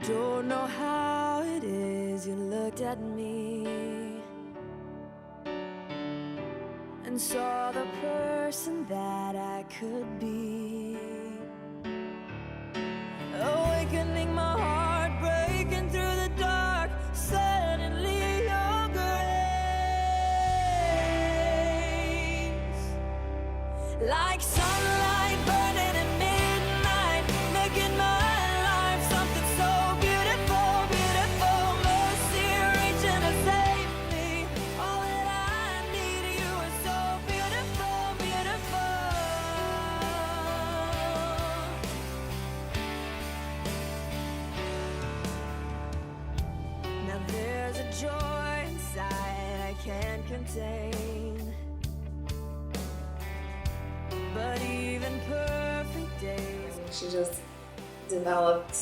don't know how it is you looked at me and saw the person that I could be. Awakening my heart, breaking through the dark, suddenly your grace, like sunlight burning at midnight, making my life something so beautiful, beautiful. Mercy reaching to save me. All that I need, you are so beautiful, beautiful. Now there's a joy inside I can't contain, but even perfect days. She just developed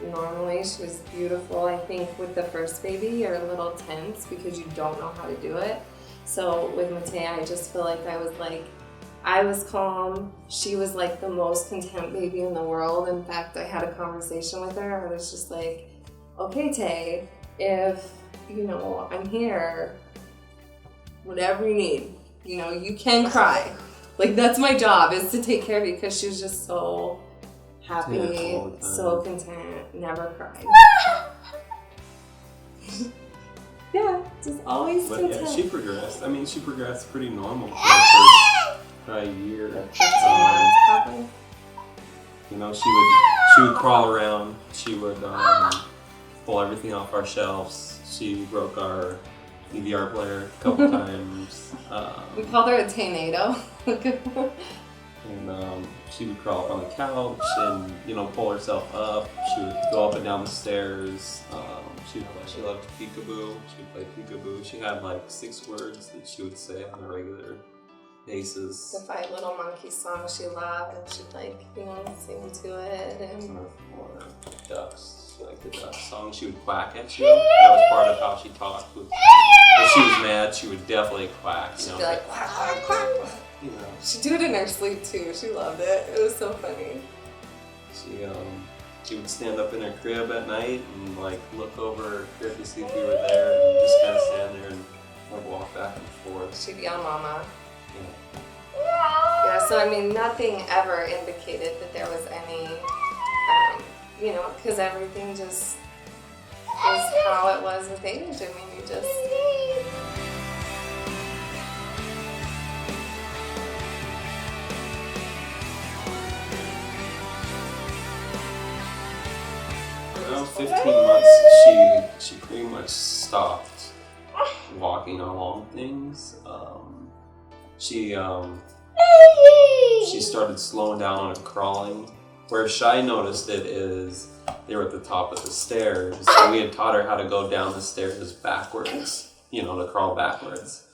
normally. She was beautiful. I think with the first baby, you're a little tense because you don't know how to do it. So with Mateah, I just feel like I was calm. She was like the most content baby in the world. In fact, I had a conversation with her. I was just like, okay, Tay, if, you know, I'm here, whatever you need, you know, you can cry. Like, that's my job, is to take care of you, because she was just so happy, so content, never cried. Yeah, just always But content. yeah, she progressed. I mean, she progressed pretty normal for the first year. 15 months, probably. You know, she would crawl around. She would pull everything off our shelves. She broke our DVR player a couple times. We called her a tornado. And she would crawl up on the couch and, you know, pull herself up. She would go up and down the stairs. She loved peekaboo. She would play peekaboo. She had like 6 words that she would say on a regular basis. The 5 Little Monkeys song she loved, and she'd like, you know, sing to it. And Or ducks. She liked the duck song. She would quack at you. That was part of how she talked. If she was mad, she would definitely quack. she'd be like, quack, quack, quack. You know. She'd do it in her sleep too. She loved it. It was so funny. She would stand up in her crib at night and like look over her crib to see if we were there, and just kind of stand there and like walk back and forth. She'd yell, "Mama." Yeah. Yeah, so I mean, nothing ever indicated that there was any, you know, because everything just was how it was with age. I mean, you just. Around 15 months, she pretty much stopped walking on long things. She started slowing down on her crawling. Where Shai noticed it is they were at the top of the stairs, and we had taught her how to go down the stairs backwards, you know, to crawl backwards.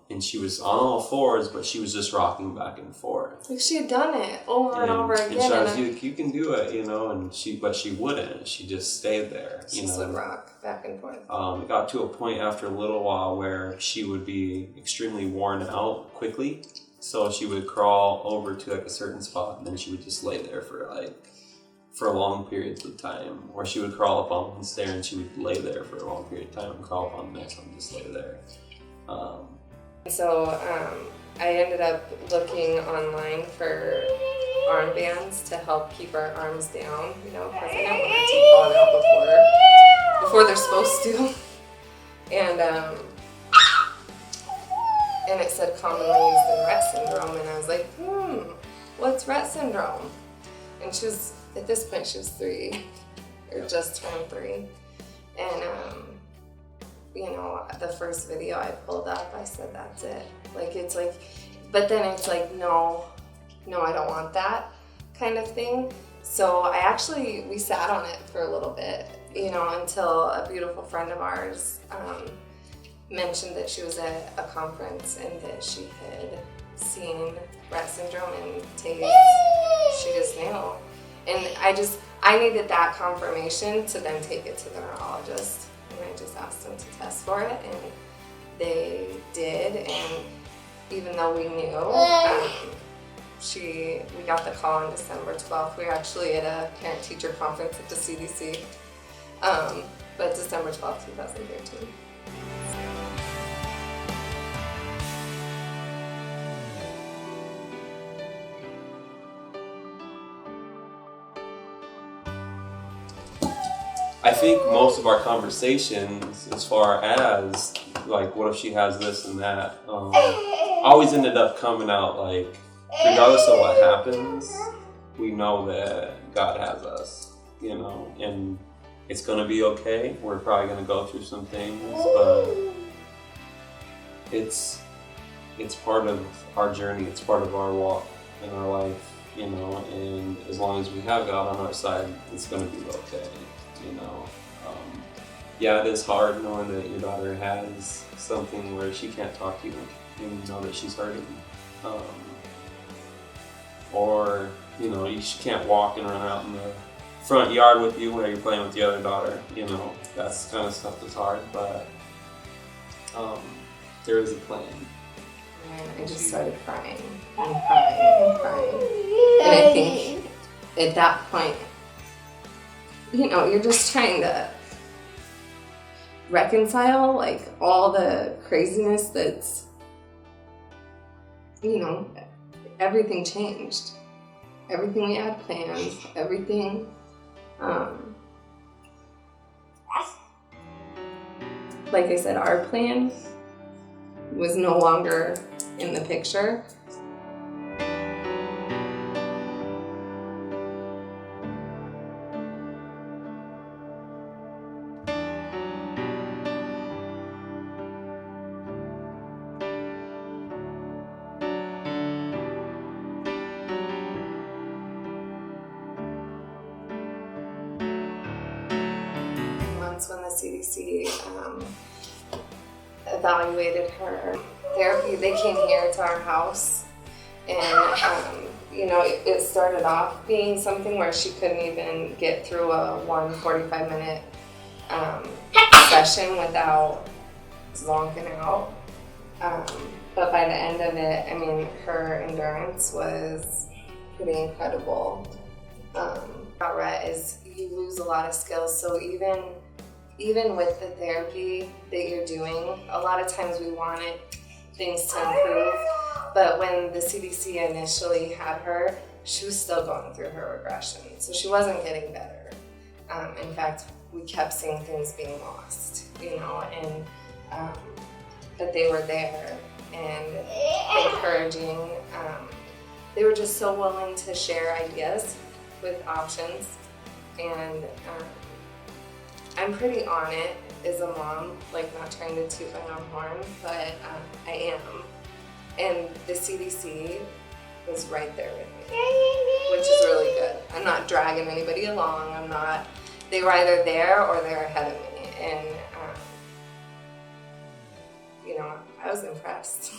And she was on all fours, but she was just rocking back and forth. Like she had done it over and over again. And Shai was like, you can do it, you know, but she wouldn't. She just stayed there. She just would rock back and forth. It got to a point after a little while where she would be extremely worn out quickly. So she would crawl over to like a certain spot, and then she would just lay there for long periods of time. Or she would crawl up on one stair and she would lay there for a long period of time and crawl up on the next one and just lay there. So I ended up looking online for armbands to help keep our arms down, you know, because I didn't want her to fall out before they're supposed to. And it said commonly used in Rett Syndrome, and I was like, what's Rett Syndrome? And she was, at this point, she was 3, or just turned 3. And, you know, the first video I pulled up, I said, that's it. Like, it's like, but then it's like, no, I don't want that kind of thing. So we sat on it for a little bit, you know, until a beautiful friend of ours mentioned that she was at a conference and that she had seen Rett Syndrome, and she just knew. And I needed that confirmation to then take it to the neurologist. And I just asked them to test for it, and they did. And even though we knew, we got the call on December 12th. We were actually at a parent-teacher conference at the CDC, but December 12th, 2013. I think most of our conversations, as far as like, what if she has this and that, always ended up coming out like, regardless of what happens, we know that God has us, you know, and it's gonna be okay. We're probably gonna go through some things, but it's part of our journey. It's part of our walk in our life, you know. And as long as we have God on our side, it's gonna be okay. You know, yeah, it is hard knowing that your daughter has something where she can't talk to you and you know that she's hurting. Or, you know, she can't walk and run out in the front yard with you while you're playing with the other daughter. You know, that's kind of stuff that's hard, but there is a plan. And I just started crying and crying and crying. And I think at that point, you know, you're just trying to reconcile like all the craziness that's, you know, everything changed. Everything we had planned, everything, like I said, our plan was no longer in the picture. When the CDC evaluated her therapy, they came here to our house, and you know, it started off being something where she couldn't even get through a 45-minute session without zonking out. But by the end of it, I mean, her endurance was pretty incredible. About Rett is you lose a lot of skills, so even with the therapy that you're doing, a lot of times we wanted things to improve, but when the CDC initially had her, she was still going through her regression, so she wasn't getting better. In fact, we kept seeing things being lost, you know, and but they were there and encouraging. They were just so willing to share ideas with options, and I'm pretty on it as a mom, like not trying to toot my own horn, but I am. And the CDC was right there with me, which is really good. I'm not dragging anybody along. They were either there or they're ahead of me. And, you know, I was impressed.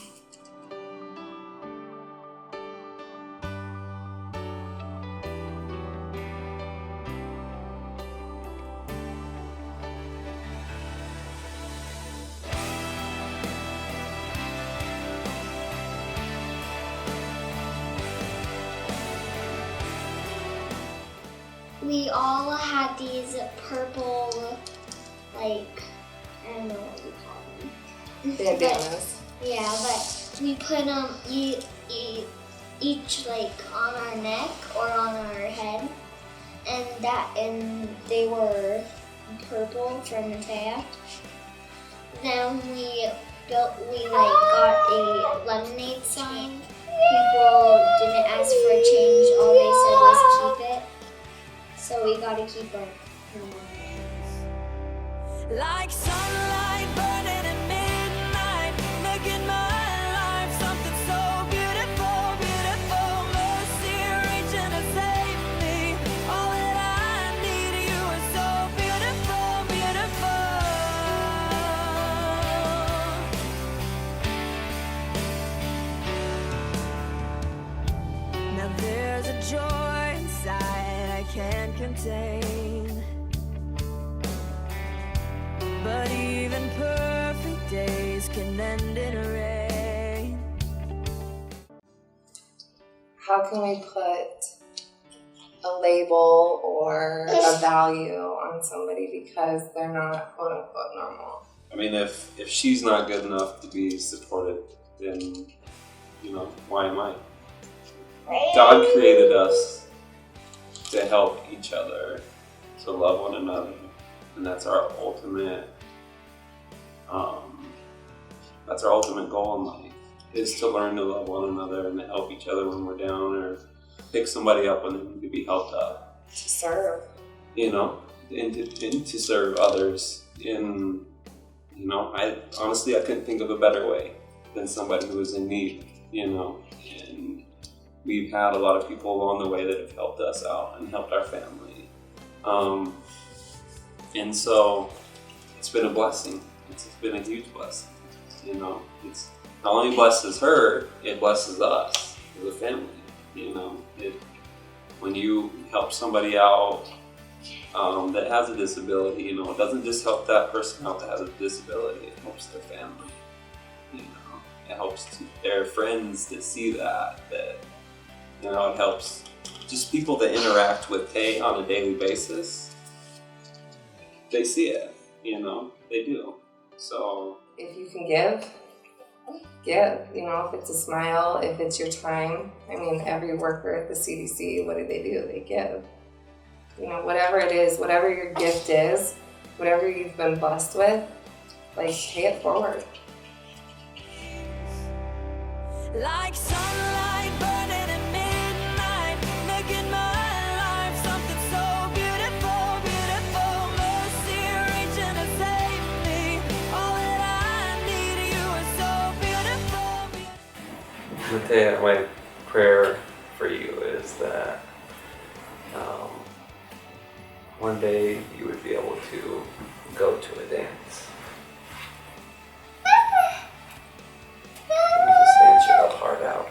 We all had these purple, like, I don't know what you call them. Bandanas. Yeah, but we put them each like on our neck or on our head, and they were purple for Mateah. Then we got a lemonade sign. People didn't ask for a change. All they said was keep it. So we gotta keep our Like sunlight burning at midnight, making my life something so beautiful, beautiful. Mercy reaching to save me. All that I need, you are so beautiful, beautiful. Now there's a joy inside I can't contain. But even perfect days can end in rain. how can we put a label or a value on somebody because they're not quote unquote normal? I mean, if she's not good enough to be supported, then, you know, why am I? God created us to help each other, to love one another, and that's our ultimate goal in life, is to learn to love one another and to help each other when we're down, or pick somebody up when they need to be helped up. To serve. You know, and to serve others. And, you know, I couldn't think of a better way than somebody who is in need, you know. And we've had a lot of people along the way that have helped us out and helped our family. And so it's been a blessing. It's been a huge blessing. You know, it's not only blesses her, it blesses us as a family. You know, when you help somebody out that has a disability, you know, it doesn't just help that person out that has a disability, it helps their family. You know, it helps their friends that see that, you know, it helps just people that interact with Tay on a daily basis. They see it, you know, they do. So if you can give, you know, if it's a smile, if it's your time. I mean, every worker at the CDC, what do? They give. You know, whatever it is, whatever your gift is, whatever you've been blessed with, like, pay it forward. Like sunlight burning at midnight, making my life something so beautiful, beautiful. Mercy reaching to save me. All that I need, you are so beautiful, beautiful. Mateah, my prayer for you is that one day you would be able to go to a dance. And just dance your heart out.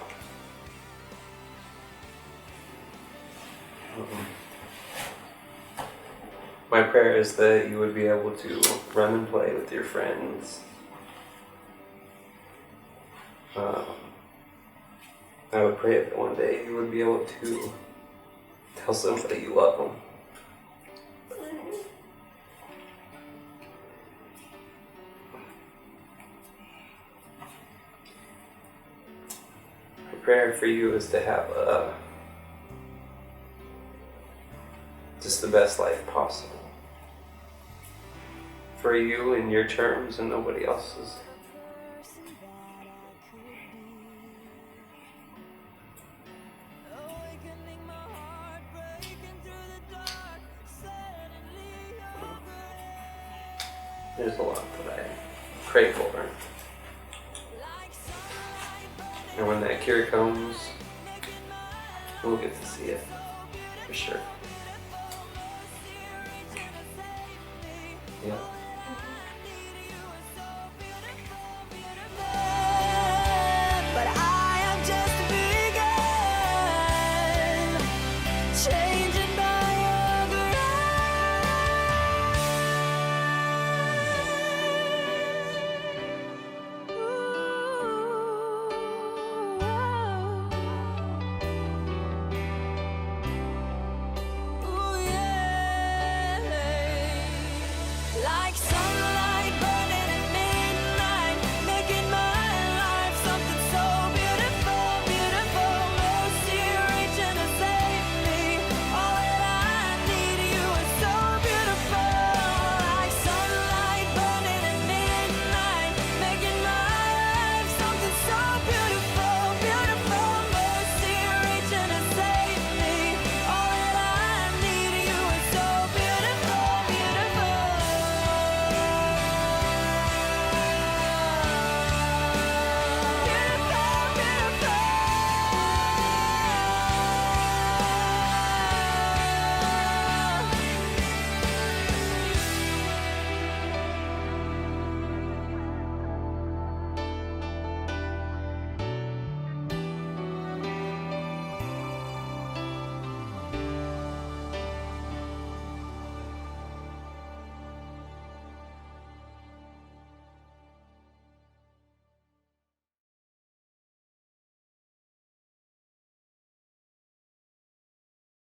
My prayer is that you would be able to run and play with your friends. I would pray that one day you would be able to tell somebody you love them. My prayer for you is to have just the best life possible. For you and your terms and nobody else's. There's a lot that I pray for. And when that cure comes, we'll get to see it, for sure. Yeah.